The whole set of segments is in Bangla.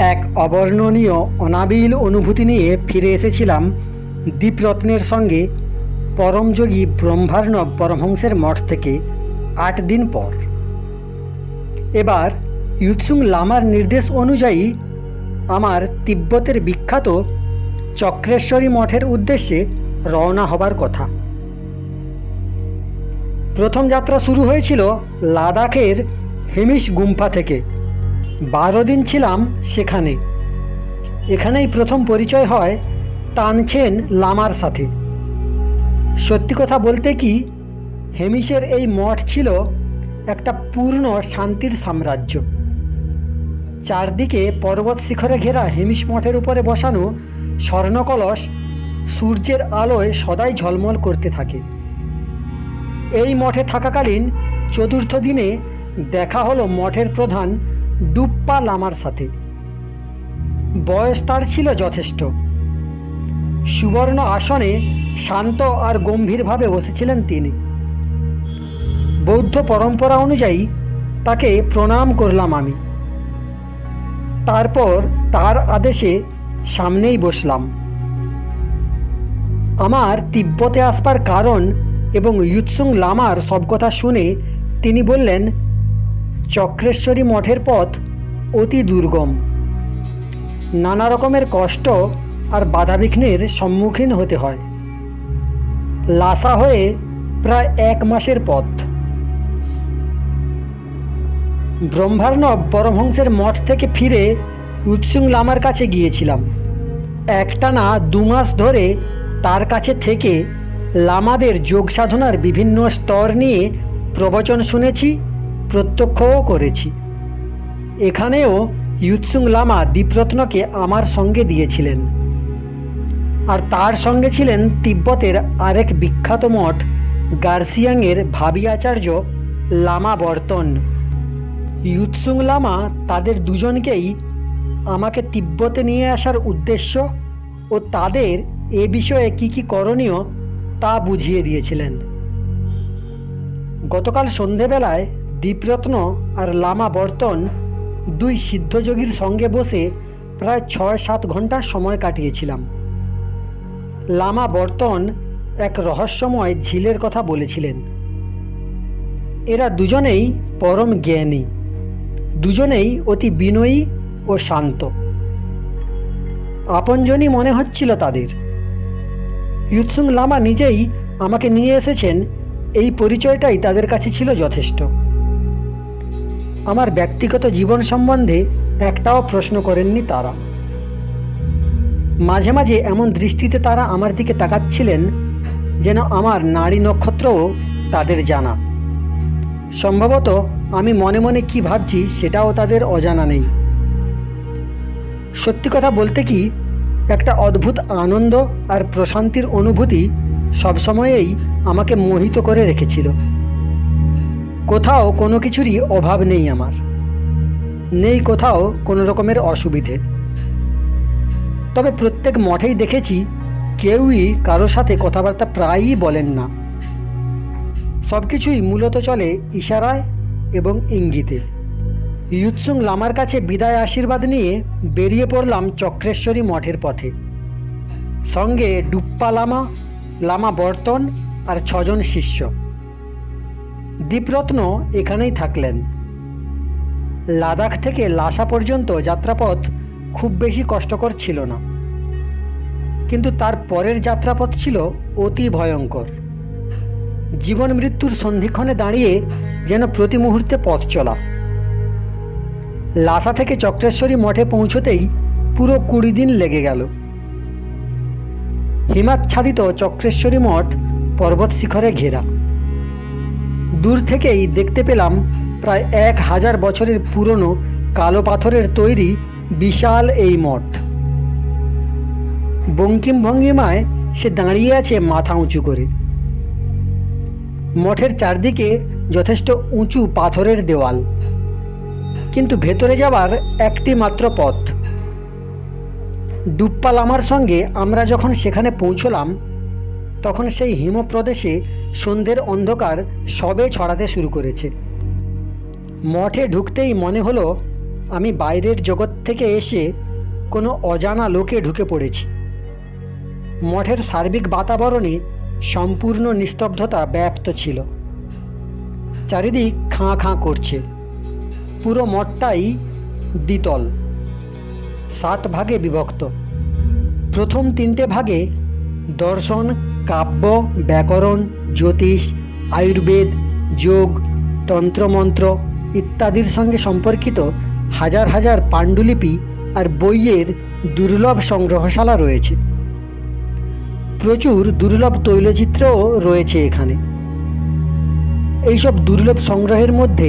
এক অবর্ণনীয় অনাবিল অনুভূতি নিয়ে ফিরে এসেছিলাম দীপরত্নের সঙ্গে পরমযোগী ব্রহ্মার্ণব পরমহংসের মঠ থেকে ৮ দিন পর। এবার ইয়ুৎসুং লামার নির্দেশ অনুযায়ী আমার তিব্বতের বিখ্যাত চক্রেশ্বরী মঠের উদ্দেশ্যে রওনা হবার কথা। প্রথম যাত্রা শুরু হয়েছিল লাদাখের হেমিশ গুম্ফা থেকে। 12 দিন ছিলাম সেখানে। এখানেই প্রথম পরিচয় হয় তানছেন লামার সাথে। সত্যি কথা বলতে কি, হেমিশের এই মঠ ছিল একটা পূর্ণ শান্তির সাম্রাজ্য। চারদিকে পর্বত শিখরে ঘেরা হেমিশ মঠের উপরে বসানো স্বর্ণকলস সূর্যের আলোয় সদাই ঝলমল করতে থাকে। এই মঠে থাকাকালীন চতুর্থ দিনে দেখা হলো মঠের প্রধান ডুপ্পা লামার সাথে। বয়স তার ছিল যথেষ্ট। সুবর্ণ আসনে শান্ত আর গম্ভীরভাবে বসেছিলেন তিনি। বৌদ্ধ পরম্পরা অনুযায়ী তাকে প্রণাম করলাম আমি। তারপর তার আদেশে সামনেই বসলাম। আমার তিব্বতে আসবার কারণ এবং ইয়ুৎসুং লামার সব কথা শুনে তিনি বললেন, চক্রেশ্বরী মঠের পথ অতি দুর্গম। নানা রকমের কষ্ট আর বাধাবিঘ্নের সম্মুখীন হতে হয়। লাসা হয়ে প্রায় 1 মাসের পথ। ব্রহ্মার্ণব পরমহংসের মঠ থেকে ফিরে ইয়ুৎসুং লামার কাছে গিয়েছিলাম। একটানা 2 মাস ধরে তার কাছে থেকে লামাদের যোগ সাধনার বিভিন্ন স্তর নিয়ে প্রবচন শুনেছি, প্রত্যক্ষও করেছি। এখানেও ইয়ুৎসুং লামা দীপরত্নকে আমার সঙ্গে দিয়েছিলেন। আর তার সঙ্গে ছিলেন তিব্বতের আরেক বিখ্যাত মঠ গার্সিয়াংয়ের ভাবী আচার্য লামা বর্তন। ইয়ুৎসুং লামা তাদের দুজনকেই আমাকে তিব্বতে নিয়ে আসার উদ্দেশ্য ও তাদের এ বিষয়ে কি কি করণীয় তা বুঝিয়ে দিয়েছিলেন। গতকাল সন্ধেবেলায় দীপরত্ন আর লামা বর্তন 2 সিদ্ধযোগীর সঙ্গে বসে প্রায় 6-7 ঘন্টা সময় কাটিয়েছিলাম। লামা বর্তন এক রহস্যময় ঝিলের কথা বলেছিলেন। এরা দুজনেই পরম জ্ঞানী, দুজনেই অতি বিনয়ী ও শান্ত। আপনজনই মনে হচ্ছিল তাদের। ইয়ুৎসুং লামা নিজেই আমাকে নিয়ে এসেছেন, এই পরিচয়টাই তাদের কাছে ছিল যথেষ্ট। আমার ব্যক্তিগত জীবন সম্বন্ধে একটাও প্রশ্ন করেননি তারা। মাঝে মাঝে এমন দৃষ্টিতে তারা আমার দিকে তাকাচ্ছিলেন যেন আমার নাড়ি নক্ষত্রও তাদের জানা। সম্ভবত আমি মনে মনে কি ভাবছি সেটাও তাদের অজানা নেই। সত্যি কথা বলতে কি, একটা অদ্ভুত আনন্দ আর প্রশান্তির অনুভূতি সবসময়েই আমাকে মোহিত করে রেখেছিল। কোথাও কোনো কিছুরই অভাব নেই আমার, নেই কোথাও কোনো রকমের অসুবিধে। তবে প্রত্যেক মঠেই দেখেছি কেউই কারো সাথে কথাবার্তা প্রায়ই বলেন না। সব কিছুই মূলত চলে ইশারায় এবং ইঙ্গিতে। ইয়ুৎসুং লামার কাছে বিদায় আশীর্বাদ নিয়ে বেরিয়ে পড়লাম চক্রেশ্বরী মঠের পথে। সঙ্গে ডুপ্পা লামা, লামা বর্তন আর 6 জন শিষ্য। দীপরত্ন এখানেই থাকলেন। লাদাখ থেকে লাসা পর্যন্ত যাত্রাপথ খুব বেশি কষ্টকর ছিল না, কিন্তু তার পরের যাত্রাপথ ছিল অতি ভয়ঙ্কর। জীবন মৃত্যুর সন্ধিক্ষণে দাঁড়িয়ে যেন প্রতি মুহূর্তে পথ চলা। লাসা থেকে চক্রেশ্বরী মঠে পৌঁছতেই পুরো 20 দিন লেগে গেল। হিমাচ্ছাদিত চক্রেশ্বরী মঠ পর্বত শিখরে ঘেরা। দূর থেকেই দেখতে পেলাম প্রায় 1000 বছরের পুরনো কালো পাথরের তৈরি বিশাল এই মঠ। বঙ্কিম ভঙ্গিমায় সে দাঁড়িয়ে আছে মাথা উঁচু করে। মঠের চারদিকে যথেষ্ট উঁচু পাথরের দেওয়াল, কিন্তু ভেতরে যাবার একটি মাত্র পথ। ডুপ্পা লামার সঙ্গে আমরা যখন সেখানে পৌঁছলাম তখন সেই হিমপ্রদেশে সন্ধ্যের অন্ধকার সবে ছড়াতে শুরু করেছে। মঠে ঢুকতেই মনে হলো আমি বাইরের জগৎ থেকে এসে কোনো অজানা লোকে ঢুকে পড়েছি। মঠের সার্বিক বাতাবরণে সম্পূর্ণ নিস্তব্ধতা ব্যাপ্ত ছিল। চারিদিক খাঁ খাঁ করছে। পুরো মঠটাই দ্বিতল, 7 ভাগে বিভক্ত। প্রথম 3টে ভাগে দর্শন, কাব্য, ব্যাকরণ, জ্যোতিষ, আয়ুর্বেদ, যোগ, তন্ত্রমন্ত্র ইত্যাদির সঙ্গে সম্পর্কিত হাজার হাজার পাণ্ডুলিপি আর বইয়ের দুর্লভ সংগ্রহশালা রয়েছে। প্রচুর দুর্লভ তৈলচিত্রও রয়েছে এখানে। এইসব দুর্লভ সংগ্রহের মধ্যে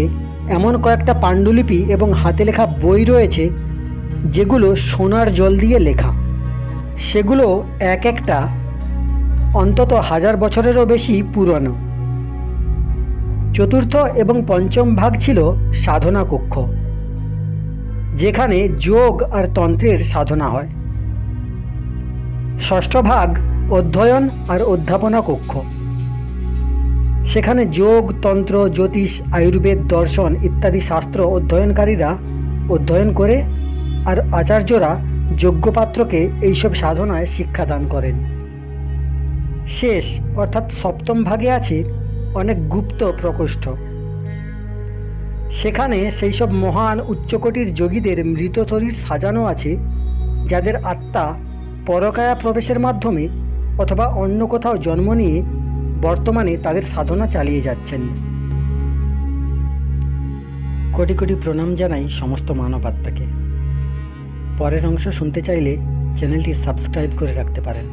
এমন কয়েকটা পাণ্ডুলিপি এবং হাতে লেখা বই রয়েছে যেগুলো সোনার জল দিয়ে লেখা। সেগুলো এক একটা অন্তত 1000 বছরেরও বেশি পুরনো। চতুর্থ এবং পঞ্চম ভাগ ছিল সাধনা কক্ষ, যেখানে যোগ আর তন্ত্রের সাধনা হয়। ষষ্ঠ ভাগ অধ্যয়ন আর অধ্যাপনা কক্ষ। সেখানে যোগ, তন্ত্র, জ্যোতিষ, আয়ুর্বেদ, দর্শন ইত্যাদি শাস্ত্র অধ্যয়নকারীরা অধ্যয়ন করে আর আচার্যরা যোগ্যপাত্রকে এইসব সাধনায় শিক্ষাদান করেন। শেষ অর্থাৎ সপ্তম ভাগে আছে অনেক গুপ্ত প্রকোষ্ঠ। সেখানে সেই সব মহান উচ্চকোটির যোগীদের মৃত শরীর সাজানো আছে, যাদের আত্মা পরকায়া প্রবেশের মাধ্যমে অথবা অন্য কোথাও জন্ম নিয়ে বর্তমানে তাদের সাধনা চালিয়ে যাচ্ছেন। কোটি কোটি প্রণাম জানাই সমস্ত মানবাত্মাকে। পরের অংশ শুনতে চাইলে চ্যানেলটি সাবস্ক্রাইব করে রাখতে পারেন।